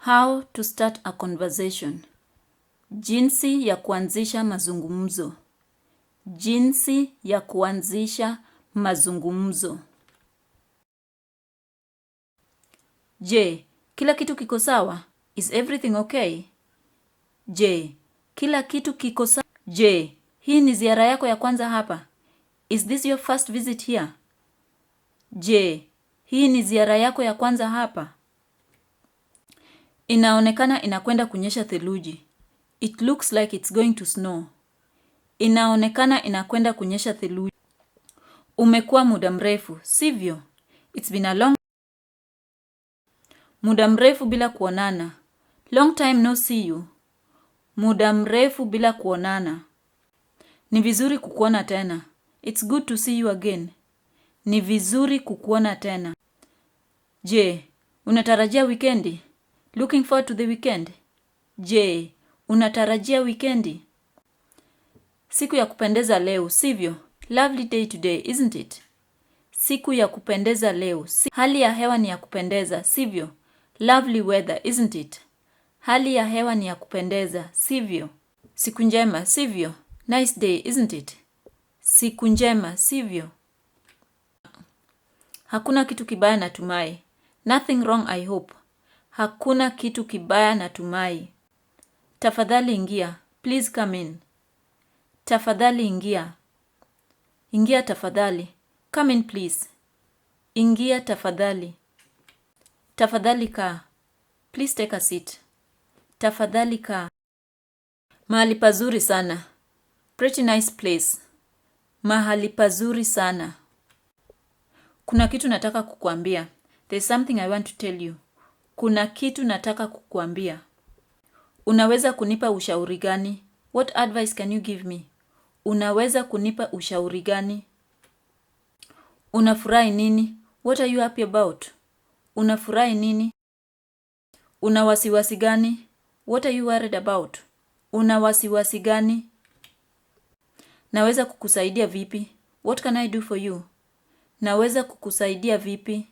How to start a conversation. Jinsi ya kuanzisha mazungumzo. Jinsi ya kuanzisha mazungumzo. Je, kila kitu kiko sawa? Is everything okay? Je, kila kitu kiko sawa? Je, hii ni ziara yako ya kwanza hapa? Is this your first visit here? Je, hii ni ziara yako ya kwanza hapa? Inaonekana inakwenda kunyesha theluji. It looks like it's going to snow. Inaonekana inakwenda kunyesha theluji. Umekuwa muda mrefu, sivyo? It's been a long muda mrefu bila kuonana. Long time no see you. Muda mrefu bila kuonana. Ni vizuri kukuona tena. It's good to see you again. Ni vizuri kukuona tena. Je, unatarajia wikendi? Looking forward to the weekend. Je, unatarajia wikendi? Siku ya kupendeza leo, sivyo? Lovely day today, isn't it? Siku ya kupendeza leo. Hali ya hewa ni ya kupendeza, sivyo? Lovely weather, isn't it? Hali ya hewa ni ya kupendeza, sivyo? Siku njema, sivyo? Nice day, isn't it? Siku njema, sivyo? Hakuna kitu kibaya natumai. Nothing wrong, I hope. Hakuna kitu kibaya natumai. Tafadhali ingia. Please come in. Tafadhali ingia. Ingia tafadhali. Come in please. Ingia tafadhali. Tafadhali kaa. Please take a seat. Tafadhali kaa. Mahali pazuri sana. Pretty nice place. Mahali pazuri sana. Kuna kitu nataka kukuambia. There's something I want to tell you. Kuna kitu nataka kukuambia. Unaweza kunipa ushauri gani? What advice can you give me? Unaweza kunipa ushauri gani? Unafurahi nini? What are you happy about? Unafurahi nini? Una wasiwasi gani? What are you worried about? Una wasiwasi gani? Naweza kukusaidia vipi? What can I do for you? Naweza kukusaidia vipi?